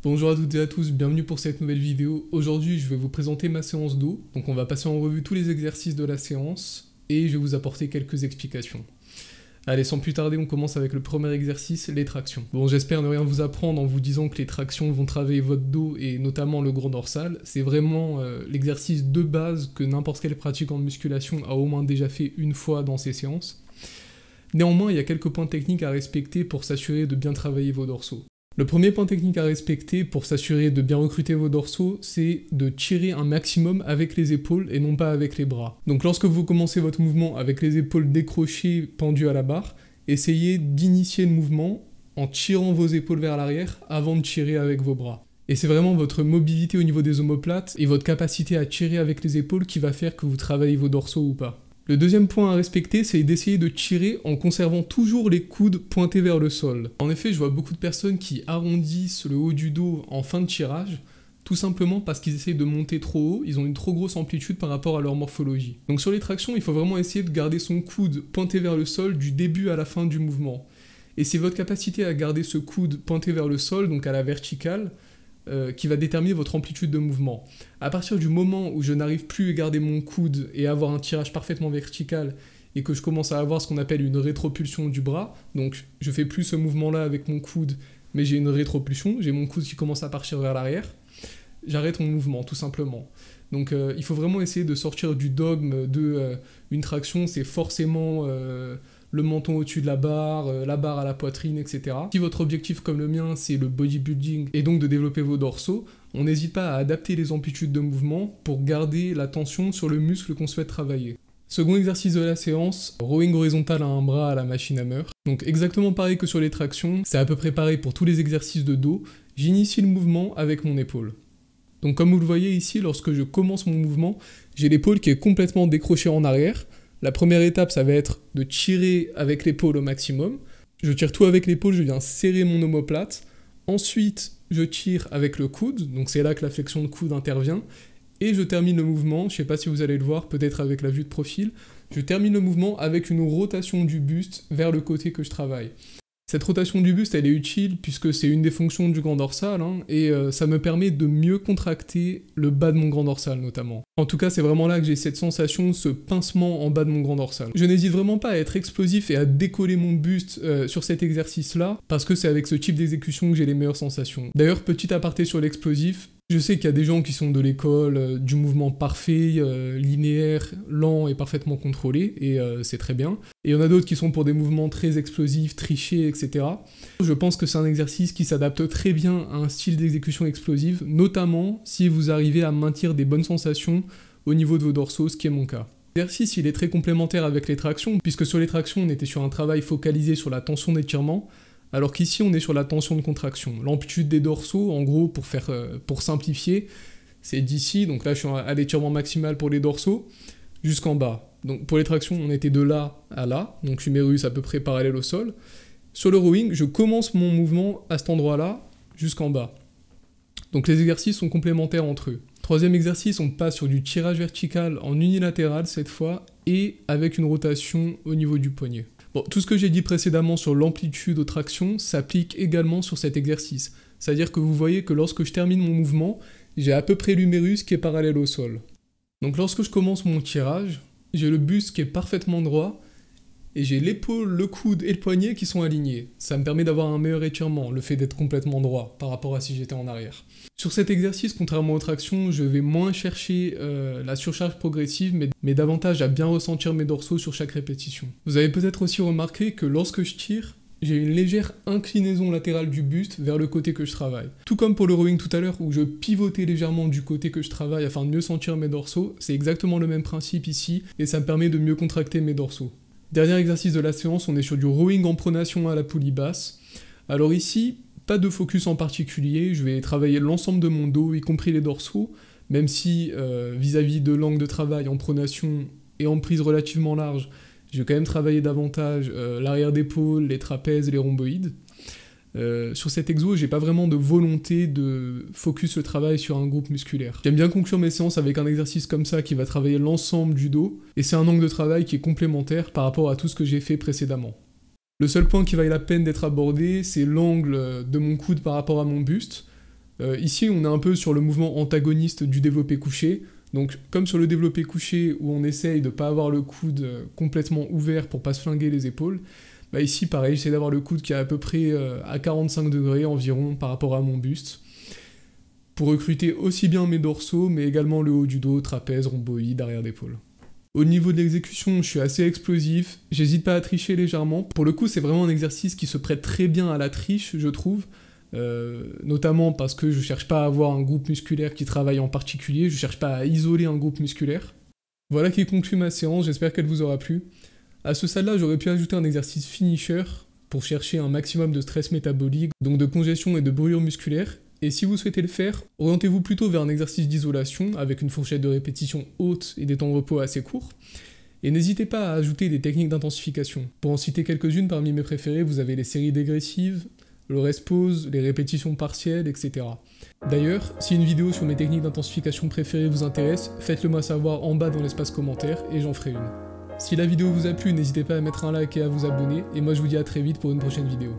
Bonjour à toutes et à tous, bienvenue pour cette nouvelle vidéo. Aujourd'hui, je vais vous présenter ma séance dos. Donc on va passer en revue tous les exercices de la séance et je vais vous apporter quelques explications. Allez, sans plus tarder, on commence avec le premier exercice, les tractions. Bon, j'espère ne rien vous apprendre en vous disant que les tractions vont travailler votre dos et notamment le grand dorsal. C'est vraiment l'exercice de base que n'importe quel pratiquant de musculation a au moins déjà fait une fois dans ses séances. Néanmoins, il y a quelques points techniques à respecter pour s'assurer de bien travailler vos dorsaux. Le premier point technique à respecter pour s'assurer de bien recruter vos dorsaux, c'est de tirer un maximum avec les épaules et non pas avec les bras. Donc lorsque vous commencez votre mouvement avec les épaules décrochées pendues à la barre, essayez d'initier le mouvement en tirant vos épaules vers l'arrière avant de tirer avec vos bras. Et c'est vraiment votre mobilité au niveau des omoplates et votre capacité à tirer avec les épaules qui va faire que vous travaillez vos dorsaux ou pas. Le deuxième point à respecter, c'est d'essayer de tirer en conservant toujours les coudes pointés vers le sol. En effet, je vois beaucoup de personnes qui arrondissent le haut du dos en fin de tirage, tout simplement parce qu'ils essayent de monter trop haut, ils ont une trop grosse amplitude par rapport à leur morphologie. Donc sur les tractions, il faut vraiment essayer de garder son coude pointé vers le sol du début à la fin du mouvement. Et c'est votre capacité à garder ce coude pointé vers le sol, donc à la verticale, qui va déterminer votre amplitude de mouvement. À partir du moment où je n'arrive plus à garder mon coude et à avoir un tirage parfaitement vertical et que je commence à avoir ce qu'on appelle une rétropulsion du bras, donc je fais plus ce mouvement-là avec mon coude, mais j'ai une rétropulsion, j'ai mon coude qui commence à partir vers l'arrière, j'arrête mon mouvement tout simplement. Donc il faut vraiment essayer de sortir du dogme de une traction, c'est forcément le menton au-dessus de la barre à la poitrine, etc. Si votre objectif comme le mien c'est le bodybuilding et donc de développer vos dorsaux, on n'hésite pas à adapter les amplitudes de mouvement pour garder la tension sur le muscle qu'on souhaite travailler. Second exercice de la séance, rowing horizontal à un bras à la machine hammer. Donc exactement pareil que sur les tractions, c'est à peu près pareil pour tous les exercices de dos, j'initie le mouvement avec mon épaule. Donc comme vous le voyez ici, lorsque je commence mon mouvement, j'ai l'épaule qui est complètement décrochée en arrière. La première étape, ça va être de tirer avec l'épaule au maximum. Je tire tout avec l'épaule, je viens serrer mon omoplate. Ensuite, je tire avec le coude, donc c'est là que la flexion de coude intervient. Et je termine le mouvement, je ne sais pas si vous allez le voir, peut-être avec la vue de profil. Je termine le mouvement avec une rotation du buste vers le côté que je travaille. Cette rotation du buste, elle est utile puisque c'est une des fonctions du grand dorsal et ça me permet de mieux contracter le bas de mon grand dorsal notamment. En tout cas, c'est vraiment là que j'ai cette sensation, ce pincement en bas de mon grand dorsal. Je n'hésite vraiment pas à être explosif et à décoller mon buste sur cet exercice-là parce que c'est avec ce type d'exécution que j'ai les meilleures sensations. D'ailleurs, petit aparté sur l'explosif, je sais qu'il y a des gens qui sont de l'école du mouvement parfait, linéaire, lent et parfaitement contrôlé, et c'est très bien. Et il y en a d'autres qui sont pour des mouvements très explosifs, trichés, etc. Je pense que c'est un exercice qui s'adapte très bien à un style d'exécution explosive, notamment si vous arrivez à maintenir des bonnes sensations au niveau de vos dorsaux, ce qui est mon cas. L'exercice, il est très complémentaire avec les tractions, puisque sur les tractions, on était sur un travail focalisé sur la tension d'étirement, alors qu'ici on est sur la tension de contraction. L'amplitude des dorsaux, en gros, pour simplifier, c'est d'ici, donc là je suis à l'étirement maximal pour les dorsaux, jusqu'en bas. Donc pour les tractions, on était de là à là, donc l'humérus à peu près parallèle au sol. Sur le rowing, je commence mon mouvement à cet endroit-là, jusqu'en bas. Donc les exercices sont complémentaires entre eux. Troisième exercice, on passe sur du tirage vertical en unilatéral cette fois, et avec une rotation au niveau du poignet. Bon, tout ce que j'ai dit précédemment sur l'amplitude aux tractions s'applique également sur cet exercice. C'est-à-dire que vous voyez que lorsque je termine mon mouvement, j'ai à peu près l'humérus qui est parallèle au sol. Donc lorsque je commence mon tirage, j'ai le buste qui est parfaitement droit, et j'ai l'épaule, le coude et le poignet qui sont alignés. Ça me permet d'avoir un meilleur étirement, le fait d'être complètement droit, par rapport à si j'étais en arrière. Sur cet exercice, contrairement aux tractions, je vais moins chercher la surcharge progressive, mais davantage à bien ressentir mes dorsaux sur chaque répétition. Vous avez peut-être aussi remarqué que lorsque je tire, j'ai une légère inclinaison latérale du buste vers le côté que je travaille. Tout comme pour le rowing tout à l'heure, où je pivotais légèrement du côté que je travaille afin de mieux sentir mes dorsaux, c'est exactement le même principe ici, et ça me permet de mieux contracter mes dorsaux. Dernier exercice de la séance, on est sur du rowing en pronation à la poulie basse. Alors ici, pas de focus en particulier, je vais travailler l'ensemble de mon dos, y compris les dorsaux, même si vis-à-vis de l'angle de travail en pronation et en prise relativement large, je vais quand même travailler davantage l'arrière d'épaule, les trapèzes et les rhomboïdes. Sur cet exo, j'ai pas vraiment de volonté de focus le travail sur un groupe musculaire. J'aime bien conclure mes séances avec un exercice comme ça qui va travailler l'ensemble du dos, et c'est un angle de travail qui est complémentaire par rapport à tout ce que j'ai fait précédemment. Le seul point qui vaille la peine d'être abordé, c'est l'angle de mon coude par rapport à mon buste. Ici, on est un peu sur le mouvement antagoniste du développé couché. Donc, comme sur le développé couché, où on essaye de ne pas avoir le coude complètement ouvert pour pas se flinguer les épaules, bah ici, pareil, j'essaie d'avoir le coude qui est à peu près à 45 degrés environ par rapport à mon buste, pour recruter aussi bien mes dorsaux, mais également le haut du dos, trapèze, rhomboïde, arrière d'épaule. Au niveau de l'exécution, je suis assez explosif, j'hésite pas à tricher légèrement. Pour le coup, c'est vraiment un exercice qui se prête très bien à la triche, je trouve. Notamment parce que je cherche pas à avoir un groupe musculaire qui travaille en particulier, je cherche pas à isoler un groupe musculaire. Voilà qui conclut ma séance, j'espère qu'elle vous aura plu. À ce stade-là, j'aurais pu ajouter un exercice finisher pour chercher un maximum de stress métabolique, donc de congestion et de brûlure musculaire. Et si vous souhaitez le faire, orientez-vous plutôt vers un exercice d'isolation avec une fourchette de répétition haute et des temps de repos assez courts. Et n'hésitez pas à ajouter des techniques d'intensification. Pour en citer quelques-unes parmi mes préférées, vous avez les séries dégressives, le rest pause, les répétitions partielles, etc. D'ailleurs, si une vidéo sur mes techniques d'intensification préférées vous intéresse, faites-le moi savoir en bas dans l'espace commentaire et j'en ferai une. Si la vidéo vous a plu, n'hésitez pas à mettre un like et à vous abonner, et moi je vous dis à très vite pour une prochaine vidéo.